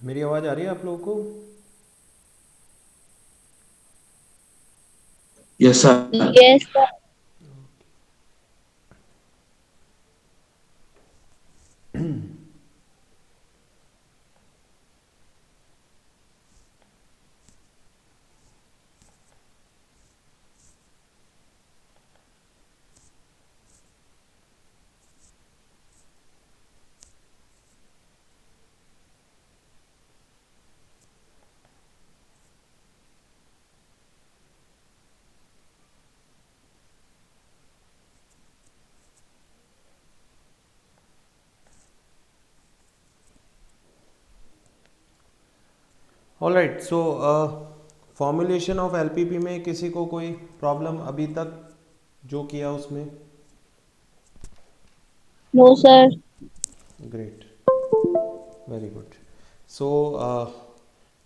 मेरी आवाज़ आ रही है आप लोगों को? Yes, sir. Yes, sir. All right, so formulation of LPP में किसी को कोई प्रॉब्लम अभी तक जो किया उसमें? No, sir. Great, very good. So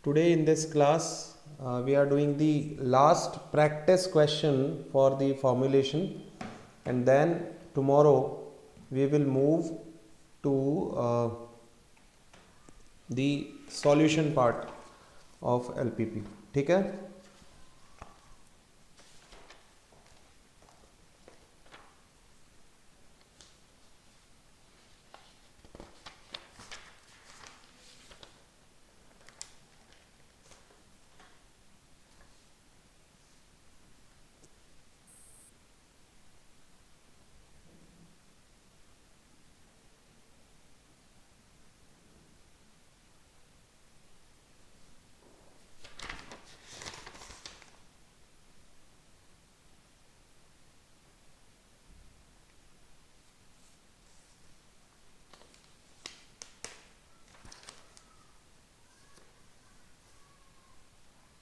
today in this class we are doing the last practice question for the formulation, and then tomorrow we will move to the solution part of LPP. ठीक है?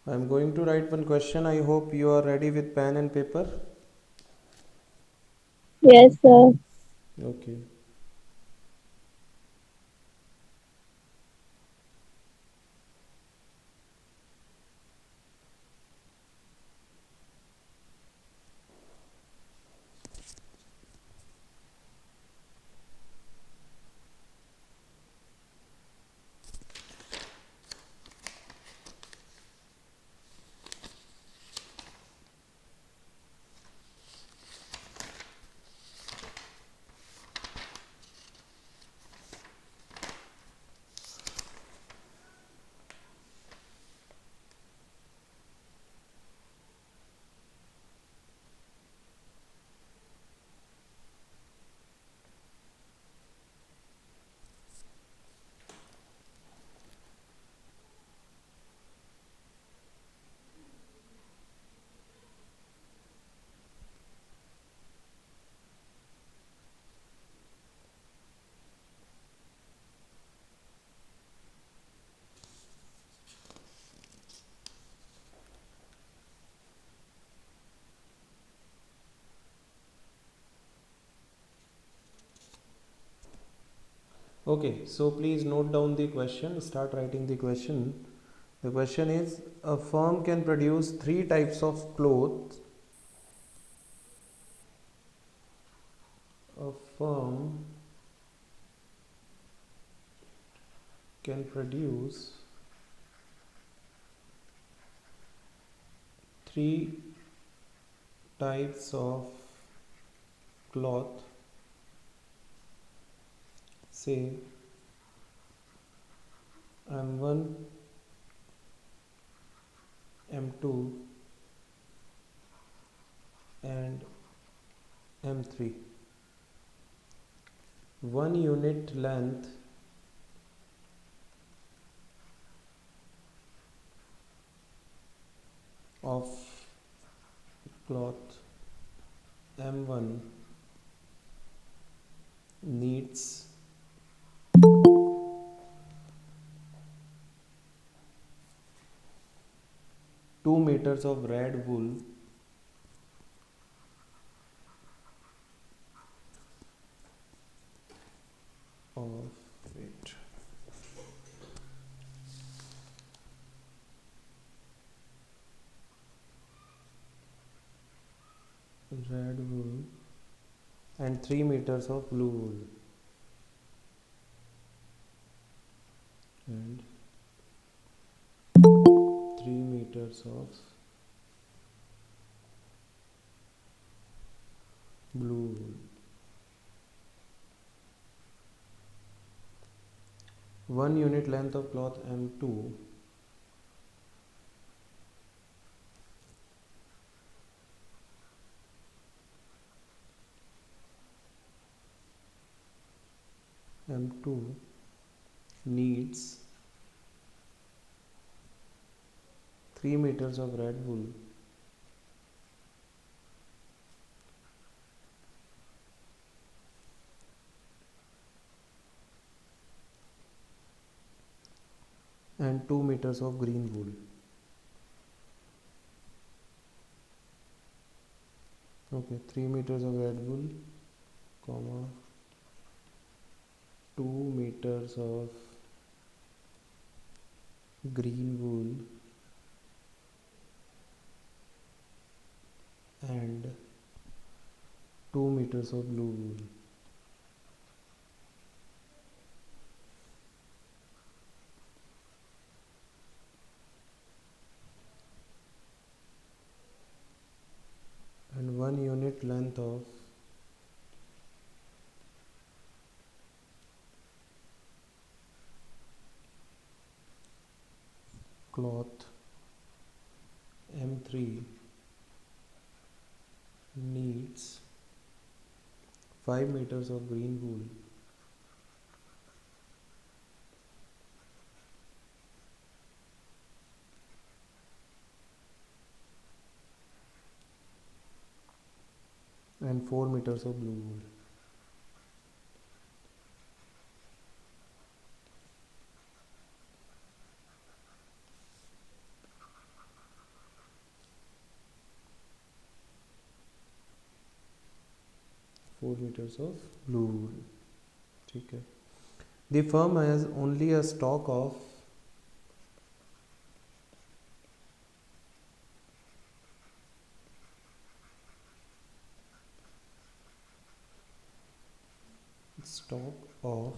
I am going to write one question. I hope you are ready with pen and paper. Yes, sir. Okay. Okay, so please note down the question, start writing the question. The question is, a firm can produce three types of clothes. A firm can produce three types of cloth, say M1, M2 and M3. One unit length of cloth M1 needs 2 meters of red wool of wait red wool and 3 meters of blue wool and meters of blue wool. 1 unit length of cloth M2 needs 3 meters of red wool and 2 meters of green wool. Okay, 3 meters of red wool, comma 2 meters of green wool and 2 meters of blue wool. And 1 unit length of cloth M3 needs 5 meters of green wool and 4 meters of blue wool. Four meters of blue wool. ठीक है. The firm has only a stock of stock of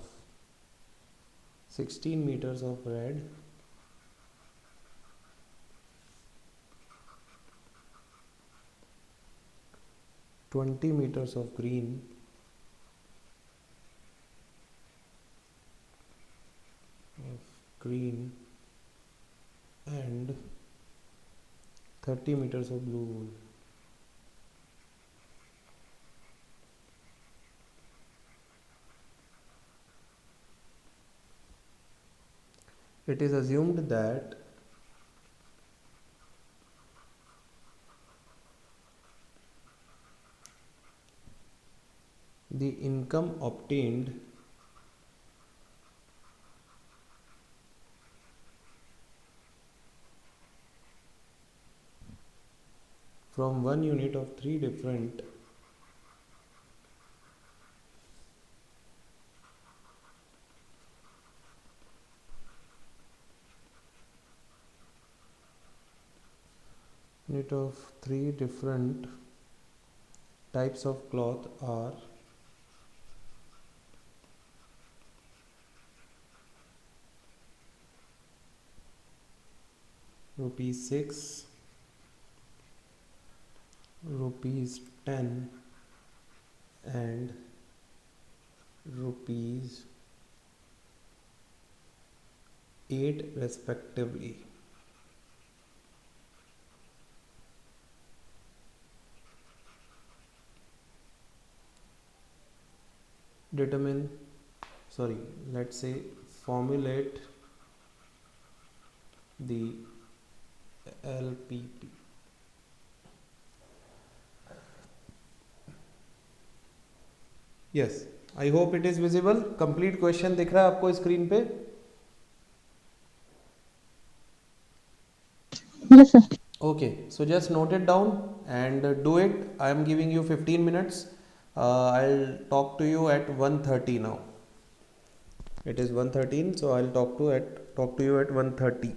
16 meters of red, 20 meters of green and 30 meters of blue wool. It is assumed that the income obtained from 1 unit of 3 different types of cloth are ₹6, ₹10 and ₹8 respectively. Let's say formulate the LPP. Yes, I hope it is visible. Complete question दिख रहा है आपको screen पे? Yes, sir. Okay, so just note it down and do it. I am giving you 15 minutes. I'll talk to you at 1:30 now. It is 1:13, so I'll talk to you at 1:30.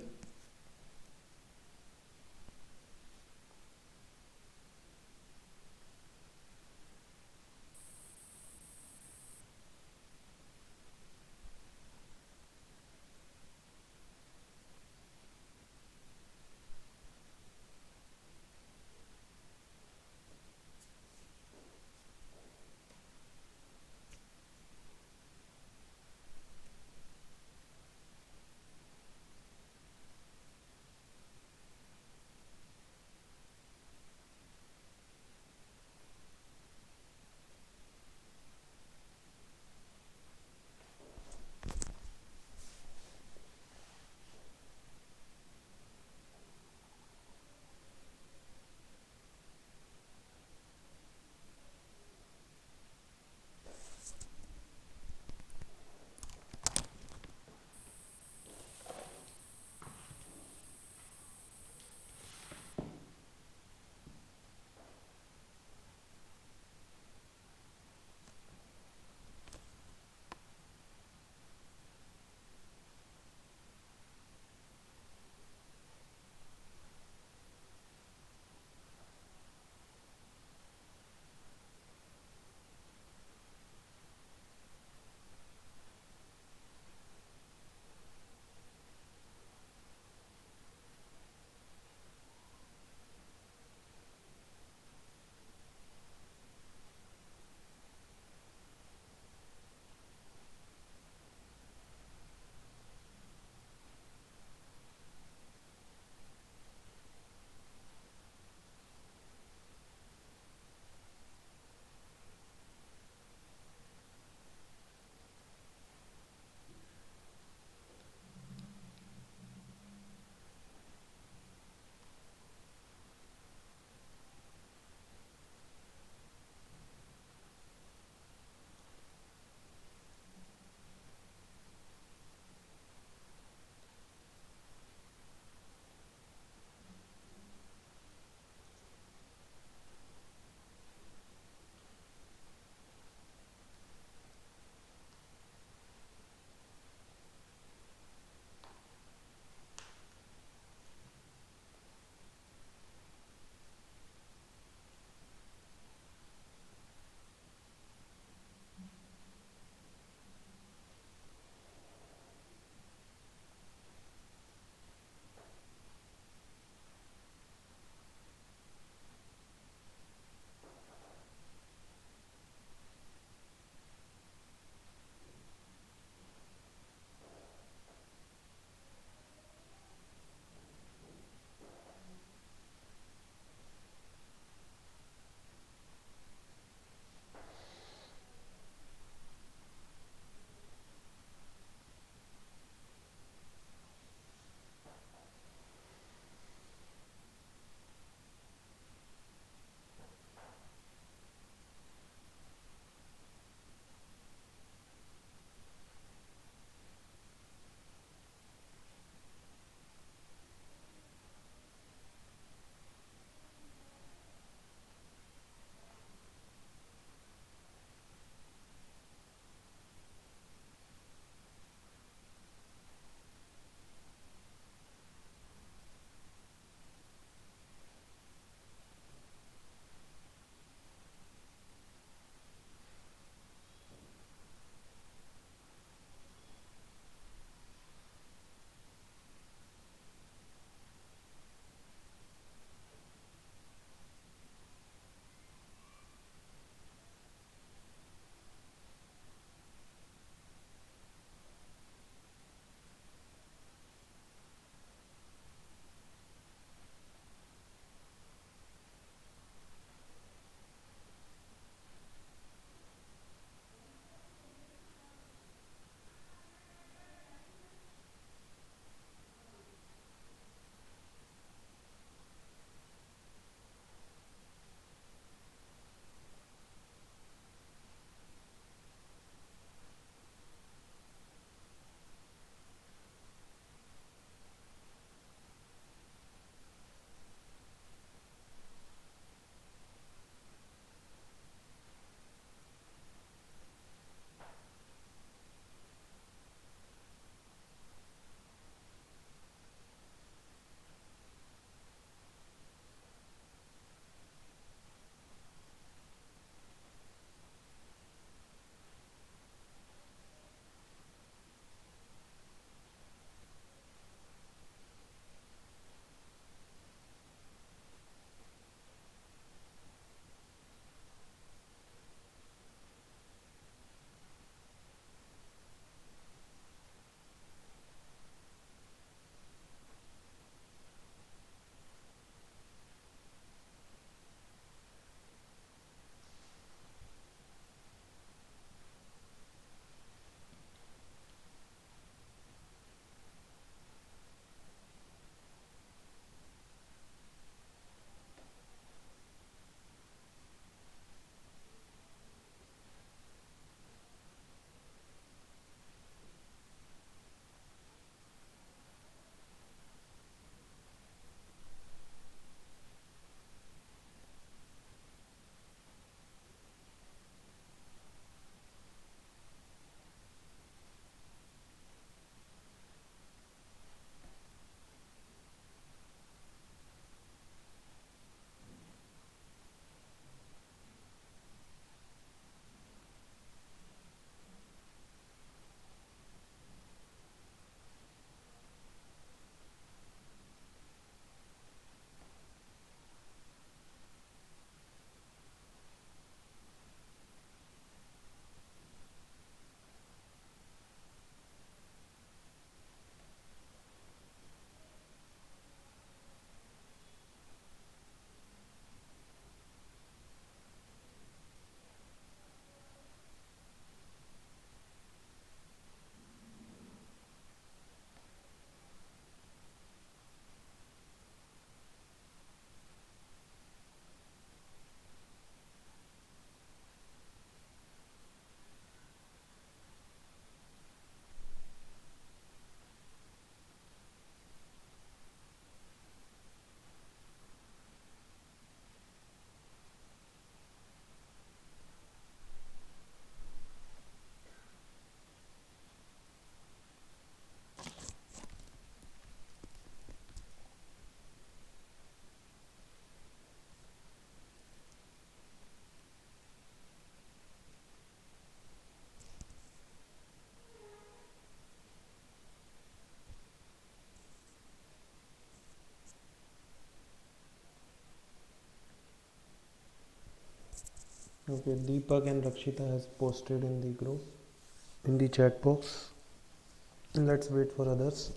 Okay, Deepak and Rakshita has posted in the group, in the chat box. Let's wait for others.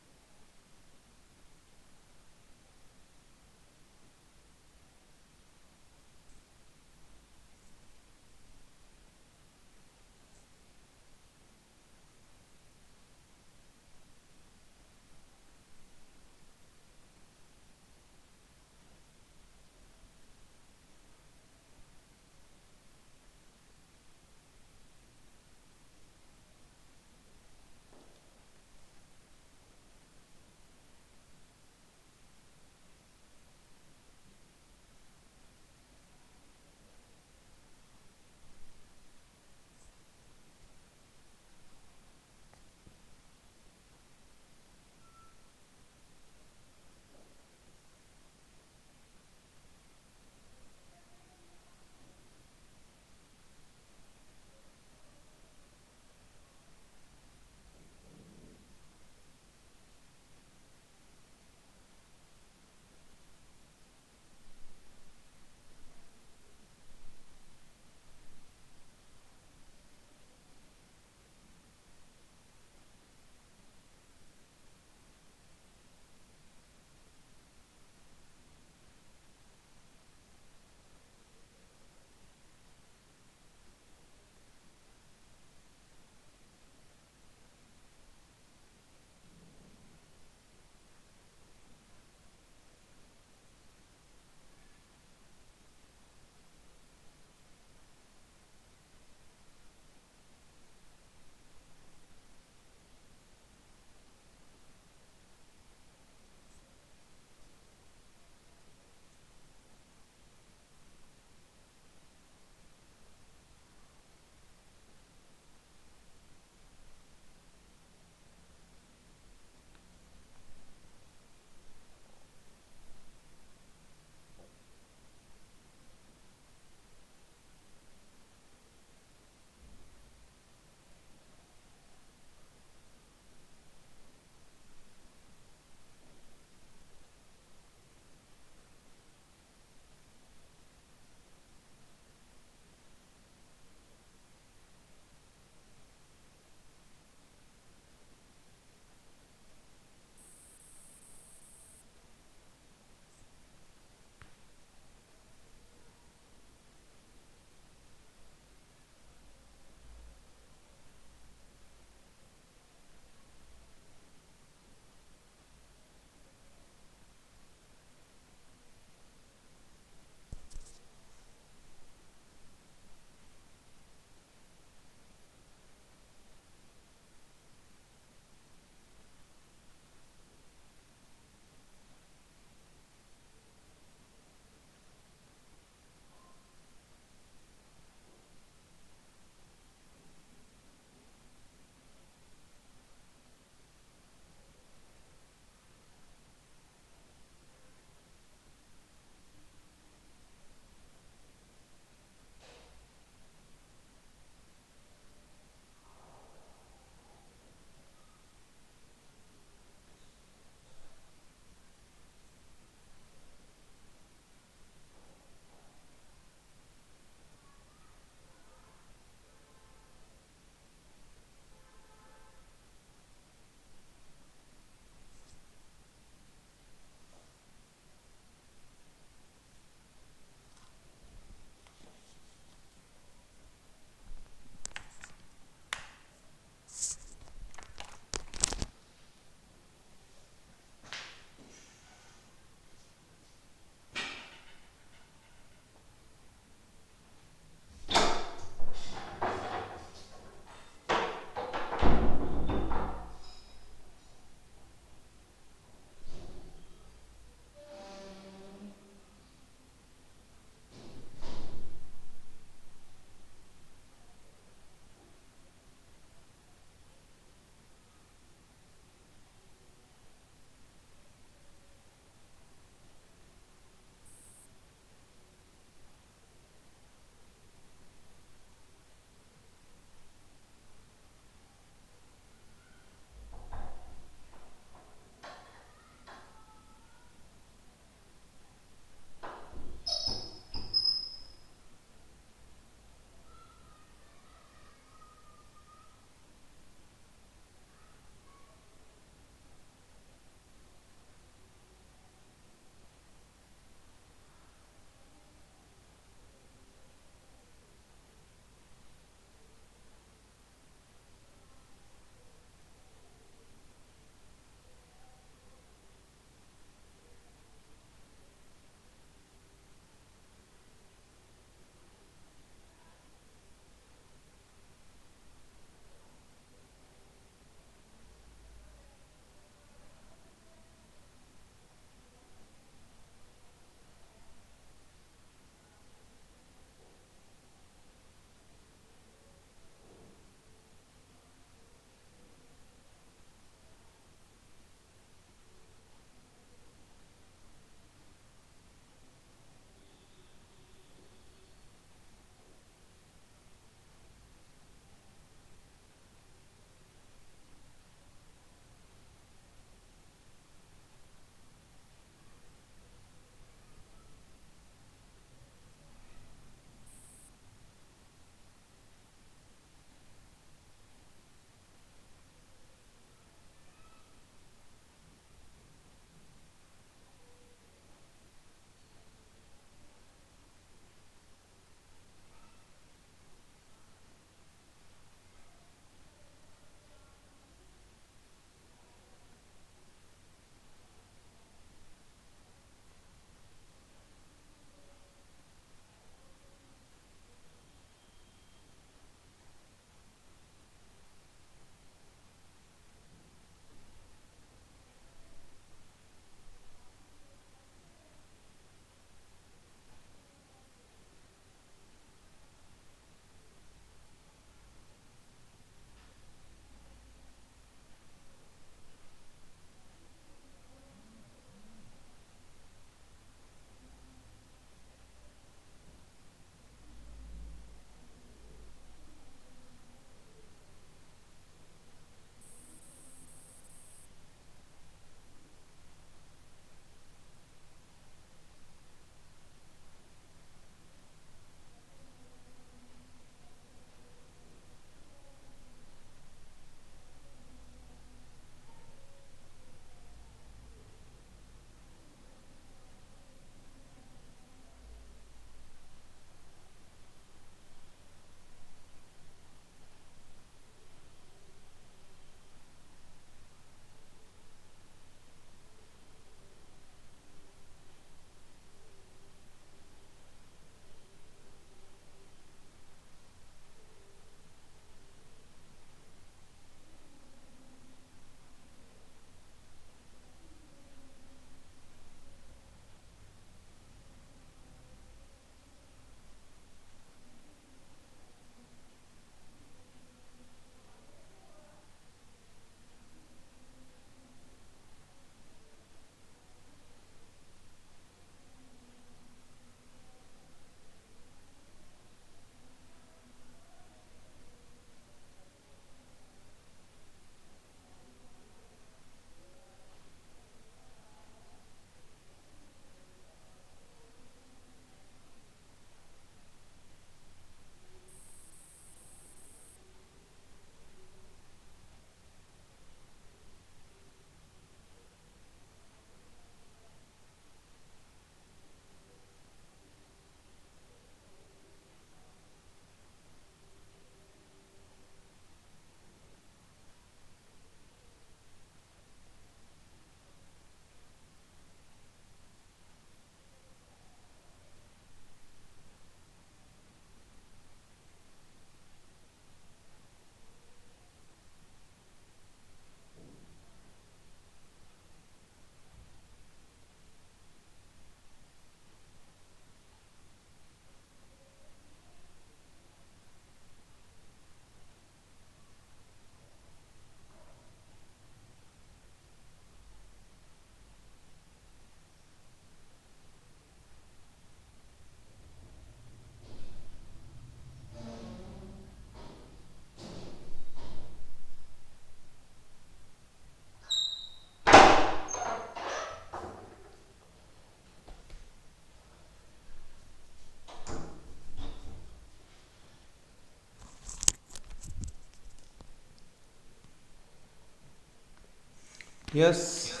Yes.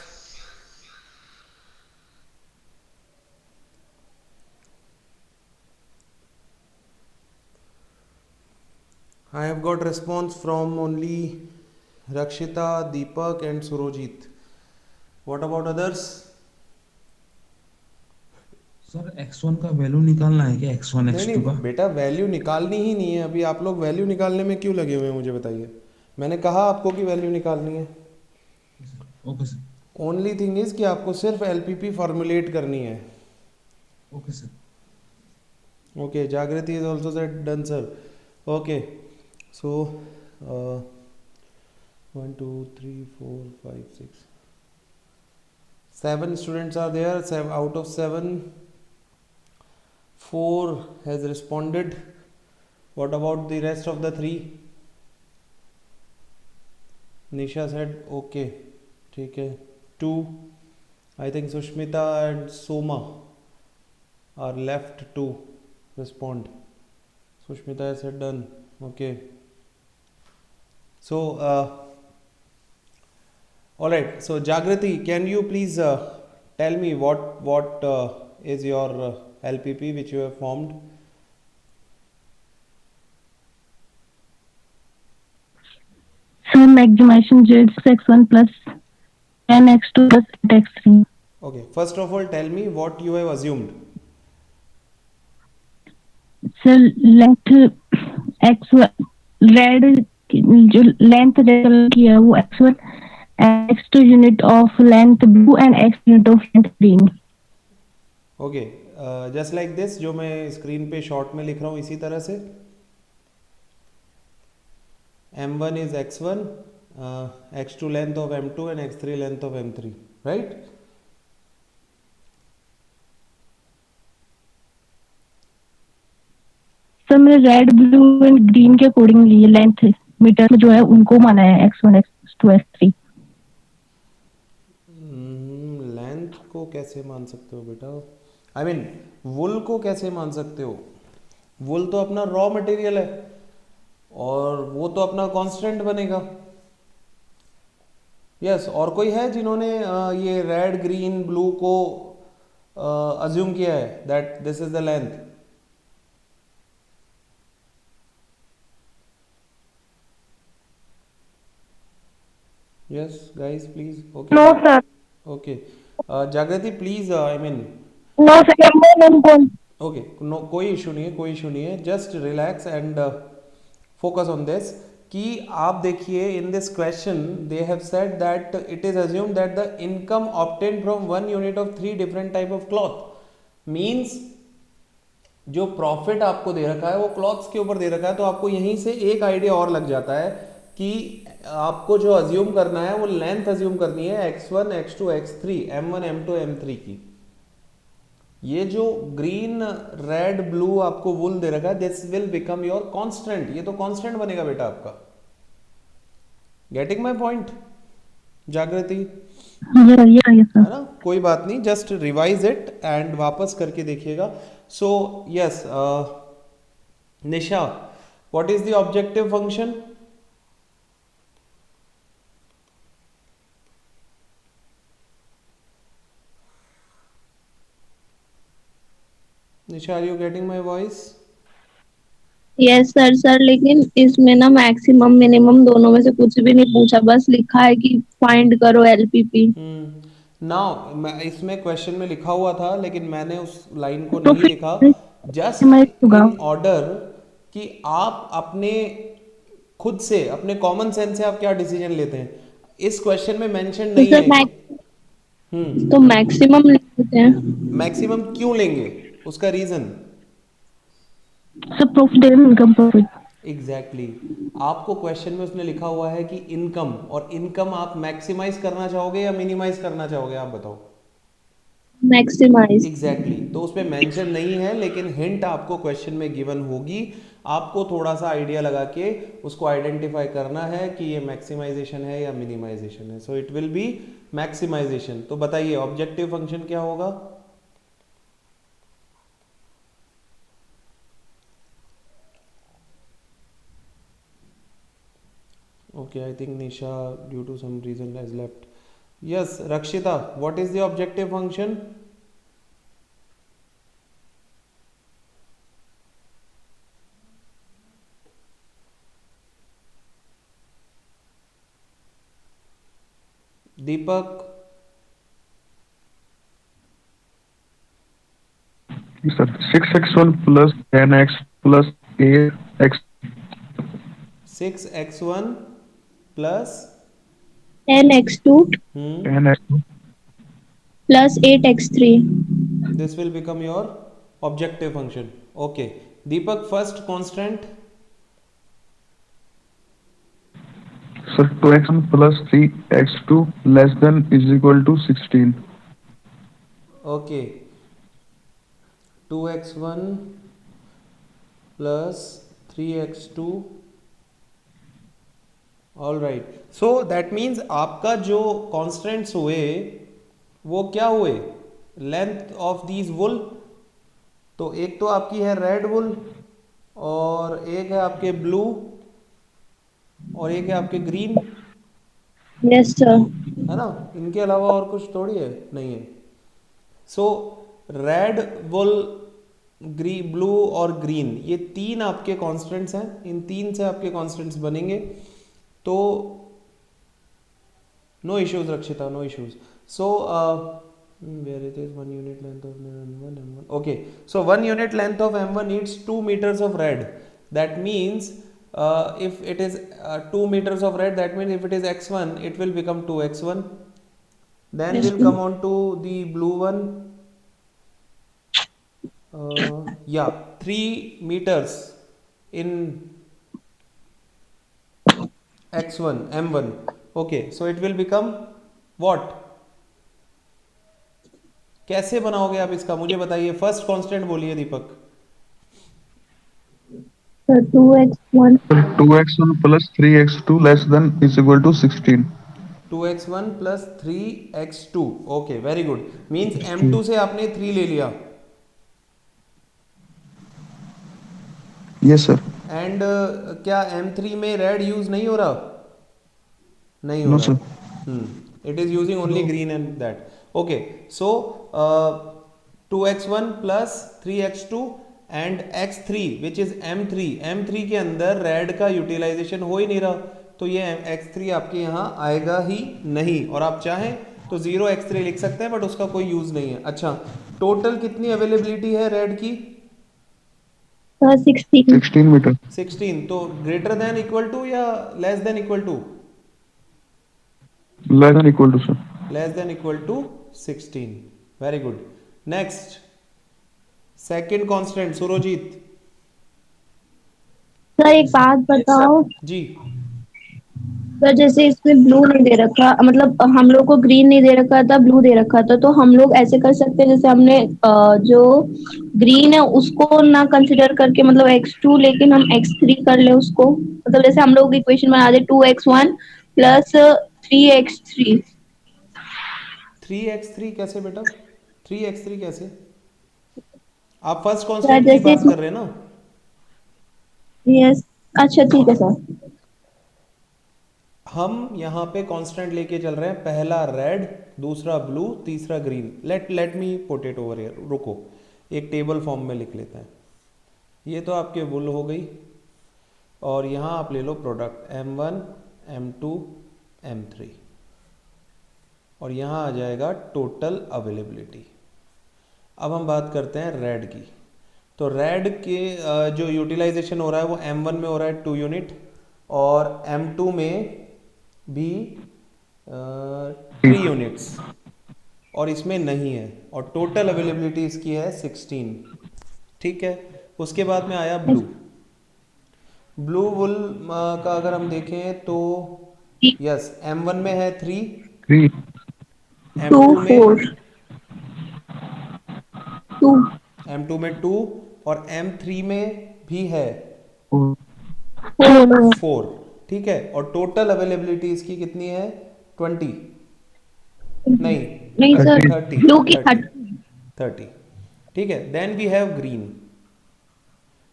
I have got response from only Rakshita, Deepak, and Surojit. What about others? Sir x1 का value निकालना है क्या, x1 नहीं x2 का? नहीं बेटा, value निकालनी ही नहीं है अभी। आप लोग वैल्यू निकालने में क्यों लगे हुए हैं मुझे बताइए। मैंने कहा आपको कि वैल्यू निकालनी है। Okay sir. Only thing is कि आपको सिर्फ एलपीपी फॉर्मुलेट करनी है। Okay sir. ओके, जागृति is also set done sir. Okay, so 1 2 3 4 5 6 7 students are there. 7 out of 7, 4 has responded. What about the rest of the 3? Nisha said okay. ठीक है। 2, I think Sushmita and Soma are left to respond. Sushmita has said done. Okay. So all right, so Jagriti, can you please tell me what is your LPP which you have formed? So maximization z x1 plus 10x2 plus 8x3. Okay, first of all tell me what you have assumed. So length x1 red जो length किया है वो x1 x2 unit of length blue and x unit of length green. Okay, just like this, जो मैं screen पे short में लिख रहा हूँ इसी तरह से। m1 is x1, x2 length of m2 and x3 length of m3, right? Sir मैंने रेड ब्लू एंड ग्रीन के अकॉर्डिंग लिए लेंथ मीटर में जो है उनको माना है x1 x2 x3। लेंथ को कैसे मान सकते हो बेटा? आई मीन वुल को कैसे मान सकते हो? वुल तो अपना रॉ मटेरियल है और वो तो अपना कांस्टेंट बनेगा। यस, और कोई है जिन्होंने ये रेड ग्रीन ब्लू को अज्यूम किया है that this is the length? Yes guys please. Okay no sir. Okay, Jagriti please, I mean no sir. Okay, no कोई इशू नहीं है, कोई इशू नहीं है, just relax and focus on this. कि आप देखिए in this question they have said that it is assume that the income obtained from 1 unit of 3 different type of cloth. Means जो प्रॉफिट आपको दे रखा है वो क्लॉथ्स के ऊपर दे रखा है, तो आपको यहीं से एक आइडिया और लग जाता है कि आपको जो अज्यूम करना है वो लेंथ अज्यूम करनी है x1 x2 x3 m1 m2 m3 की। ये जो ग्रीन रेड ब्लू आपको वुल दे रखा है this will become your constant. ये तो कांस्टेंट बनेगा बेटा आपका। गेटिंग माय पॉइंट जागृति? है ना, कोई बात नहीं, जस्ट रिवाइज इट एंड वापस करके देखिएगा। So yes Nisha, what is the objective function? Nisha, are you getting my voice? Yes sir. Sir लेकिन इसमें ना मैक्सिमम मिनिमम दोनों में से कुछ भी नहीं पूछा, बस लिखा है कि फाइंड करो एलपीपी। नाउ इसमें क्वेश्चन में लिखा हुआ था लेकिन मैंने उस लाइन को तो नहीं लिखा, फिर जस्ट होगा। इन ऑर्डर कि आप अपने खुद से अपने कॉमन सेंस से आप क्या डिसीजन लेते हैं। इस क्वेश्चन में मेंशन तो नहीं सर है। हम्म, तो मैक्सिमम लिख देते हैं। मैक्सिमम क्यों लेंगे, उसका reason? Sir profitable income profit. Exactly आपको क्वेश्चन में उसने लिखा हुआ है कि इनकम, और इनकम आप मैक्सिमाइज करना चाहोगे या मिनिमाइज करना चाहोगे, आप बताओ। मैक्सिमाइज। एग्जैक्टली तो उसमें मेंशन नहीं है लेकिन हिंट आपको क्वेश्चन में गिवन होगी। आपको थोड़ा सा आइडिया लगा के उसको आइडेंटिफाई करना है कि ये मैक्सिमाइजेशन है या मिनिमाइजेशन है। So it will be maximization. तो बताइए ऑब्जेक्टिव फंक्शन क्या होगा? Okay, I think Nisha, due to some reason, has left. Yes, Rakshita, what is the objective function? Deepak, Sir, 6x1 plus 10x plus 8x 6x1 plus 10x2 10x plus 8x3. this will become your objective function. Okay. Deepak, first constant. Sir, 2x1 plus 3x2 less than is equal to 16. Okay. 2x1 plus 3x2. All right, so that means आपका जो constants हुए वो क्या हुए, length of these वुल। तो एक तो आपकी है रेड वुल और एक है आपके ब्लू और एक है आपके ग्रीन, Yes, sir. है ना। इनके अलावा और कुछ थोड़ी है, नहीं है। सो रेड वुल, ब्लू और ग्रीन, ये तीन आपके कॉन्स्टेंट्स हैं। इन तीन से आपके कॉन्स्टेंट्स बनेंगे। तो no issues Rakshita, no issues. So where it is 1 unit length of M1. Okay, so 1 unit length of M1 needs 2 meters of red. That means if it is 2 meters of red, that means if it is x1 it will become 2x1. Then Yes, we'll sir. come on to the blue one. Yeah, 3 meters in x1 m1. Okay, so it will become what? कैसे बनाओगे आप इसका, मुझे बताइए। First constant बोलिए दीपक। So 2x1 Sir, 2x1 plus 3x2 less than is equal to 16. 2x1 plus 3x2। Okay, very good. Means m2 से आपने 3 ले लिया। Yes, sir. एंड क्या m3 में रेड यूज नहीं हो रहा? नहीं हो No, रहा sir. है। It is using only green and that. Okay, so 2x1 plus 3x2 and x3 which is m3 के अंदर रेड का यूटिलाइजेशन हो ही नहीं रहा, तो ये x3 आपके यहाँ आएगा ही नहीं। और आप चाहें तो 0x3 लिख सकते हैं, बट उसका कोई यूज नहीं है। अच्छा, टोटल कितनी अवेलेबिलिटी है रेड की? 16. 16 meter. 16। तो ग्रेटर देन इक्वल टू या less than equal to? Less than equal to, sir. Less than equal to 16। Very good. Next, second constant Surojit sir एक बात बताओ जी। सर, जैसे इसमें ब्लू नहीं दे रखा, मतलब हम लोग को ग्रीन नहीं दे रखा था, ब्लू दे रखा था, तो हम लोग ऐसे कर सकते हैं जैसे हमने जो ग्रीन है उसको ना कंसिडर करके मतलब x2, लेकिन हम x3 कर ले उसको। मतलब जैसे हम लोग इक्वेशन बना दे 2x1 प्लस 3x3। 3x3 कैसे बेटा? 3x3 कैसे? आप फर्स्ट सर कांस्टेंट की जैसे बात कर रहे हैं ना? यस, अच्छा ठीक है सर। हम यहाँ पे कांस्टेंट लेके चल रहे हैं, पहला रेड, दूसरा ब्लू, तीसरा green. Let me put it over here. रुको, एक टेबल फॉर्म में लिख लेते हैं। ये तो आपके वुल हो गई, और यहाँ आप ले लो प्रोडक्ट m1 m2 m3, और यहाँ आ जाएगा टोटल अवेलेबिलिटी। अब हम बात करते हैं रेड की। तो रेड के जो यूटिलाइजेशन हो रहा है वो m1 में हो रहा है 2 यूनिट, और m2 में भी 3 यूनिट्स, और इसमें नहीं है। और टोटल अवेलेबिलिटी इसकी है 16। ठीक है। उसके बाद में आया ब्लू। ब्लू वुल का अगर हम देखें तो यस, m1 में है 3, 3. टू m2 में 4 2 m2 में 2, और m3 में भी है 4. 4। ठीक है। और टोटल अवेलेबिलिटी इसकी कितनी है? 20 नहीं, नहीं सर, 30 ब्लू की 30। ठीक है। Then we have green.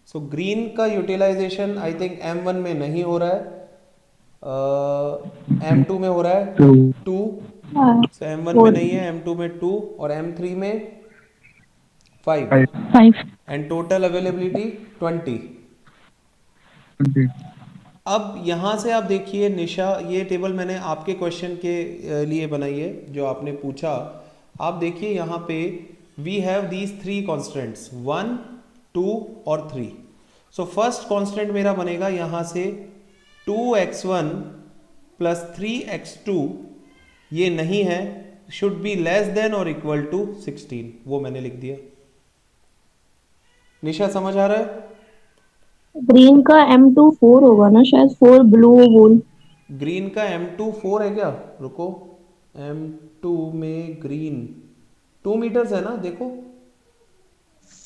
So green का यूटिलाइजेशन आई थिंक m1 में नहीं हो रहा है, m2 में हो रहा है 2, सो M1 में नहीं है, M2 में 2 और M3 में 5 5 5. And total availability 20। 20 अब यहाँ से आप देखिए निशा, ये टेबल मैंने आपके क्वेश्चन के लिए बनाई है जो आपने पूछा। आप देखिए यहाँ पे वी हैव दीज 3 कॉन्स्टेंट्स 1, 2 और 3। सो फर्स्ट कॉन्स्टेंट मेरा बनेगा यहाँ से 2x1 प्लस 3x2, ये नहीं है, शुड बी लेस देन और इक्वल टू 16, वो मैंने लिख दिया। निशा समझ आ रहा है? ग्रीन का M2 4 होगा ना शायद, 4 ब्लू वूल। ग्रीन का M2 4 है क्या? रुको, M2 में ग्रीन 2 मीटर्स है ना, देखो।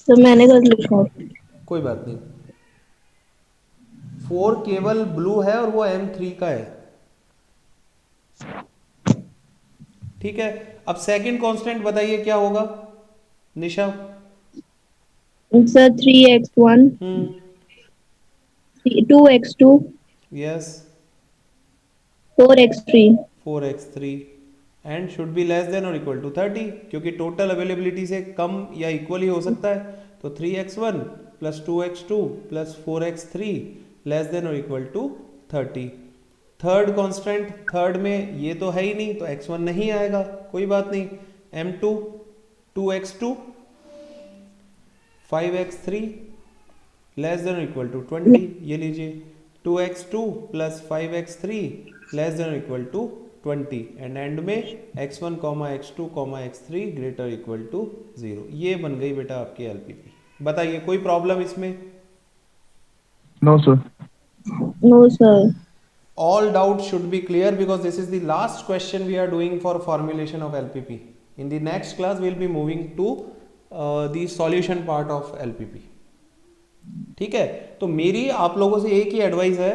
तो मैंने गलत लिखा है। कोई बात नहीं, 4 केवल ब्लू है और वो M3 का है। ठीक है, अब सेकंड कांस्टेंट बताइए क्या होगा Nisha? Sir 3x1, 2x2, yes, 4x3। 4x3 and should be less than और इक्वल टू 30, क्योंकि टोटल अवेलेबिलिटी से कम या इक्वल ही हो सकता है। तो 3x1 plus 2x2 plus 4x3 less than और equal to 30। Third constant, third में ये तो है ही नहीं, तो x1 नहीं आएगा, कोई बात नहीं। M2 2x2 5x3 less than और इक्वल टू 20, ये लीजिए 2x2 plus 5x3 less than और इक्वल टू 20 एंड एंड में x1, x2, x3 greater equal to 0। ये बन गई बेटा आपकी एलपीपी। बताइए कोई प्रॉब्लम इसमें? No sir. No sir. All doubts should be clear because this is the last question we are doing for formulation of LPP. In the next class we will be moving to the solution part of LPP. ठीक है, तो मेरी आप लोगों से एक ही advice है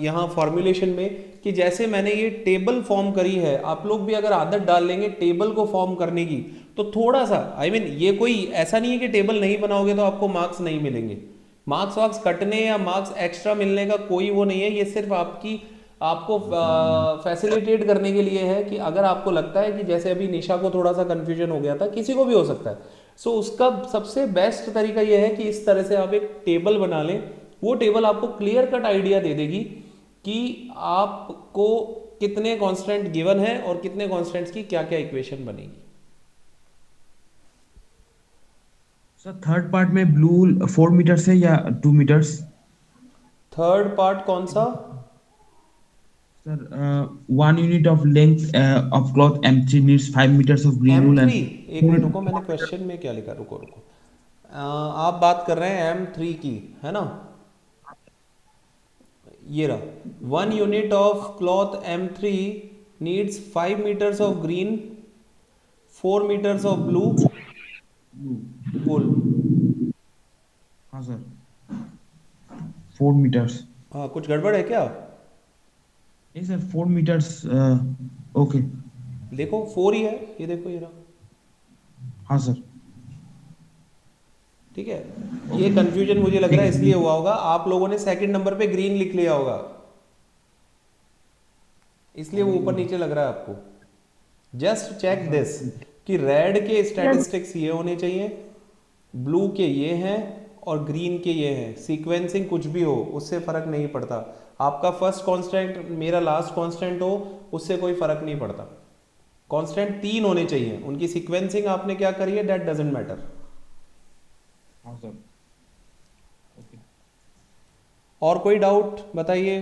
यहाँ फॉर्मुलेशन में कि जैसे मैंने ये टेबल फॉर्म करी है, आप लोग भी अगर आदत डाल लेंगे टेबल को फॉर्म करने की, तो थोड़ा सा ये कोई ऐसा नहीं है कि टेबल नहीं बनाओगे तो आपको मार्क्स नहीं मिलेंगे। मार्क्स वार्क्स कटने या मार्क्स एक्स्ट्रा मिलने का कोई वो नहीं है, ये सिर्फ आपको फैसिलिटेट करने के लिए है कि अगर आपको लगता है कि जैसे अभी निशा को थोड़ा सा कंफ्यूजन हो गया था, किसी को भी हो सकता है, सो उसका सबसे बेस्ट तरीका ये है कि इस तरह से आप एक टेबल बना लें। वो टेबल आपको क्लियर कट आइडिया दे देगी कि आपको कितने कांस्टेंट गिवन है और कितने कांस्टेंट्स की क्या क्या इक्वेशन बनेगी। सर थर्ड पार्ट में ब्लू 4 मीटर्स है या 2 मीटर्स? थर्ड पार्ट कौन सा? Sir 1 unit of length of cloth M3 needs 5 metres of green wool M3, and एक मिनट रुको, मैंने क्वेश्चन में क्या लिखा, रुको रुको। आप बात कर रहे हैं M3 की, है ना? ये रहा 1 unit of cloth M3 needs 5 metres of green, 4 metres of blue wool. हाँ सर 4 मीटर्स। हाँ, कुछ गड़बड़ है क्या? नहीं सर 4 मीटर्स ओके। देखो 4 ही है, ये देखो ये रहा। हाँ सर ठीक है, ये कंफ्यूजन मुझे लग रहा है इसलिए हुआ होगा, आप लोगों ने सेकंड नंबर पे ग्रीन लिख लिया होगा, इसलिए वो ऊपर नीचे लग रहा है आपको। जस्ट चेक दिस कि रेड के स्टैटिस्टिक्स ये होने चाहिए, ब्लू के ये हैं और ग्रीन के ये हैं। सीक्वेंसिंग कुछ भी हो उससे फर्क नहीं पड़ता, आपका फर्स्ट कांस्टेंट मेरा लास्ट कांस्टेंट हो उससे कोई फर्क नहीं पड़ता। कांस्टेंट 3 होने चाहिए, उनकी सीक्वेंसिंग आपने क्या करी है दैट डजंट मैटर। हाँ सर ओके। और कोई डाउट बताइए?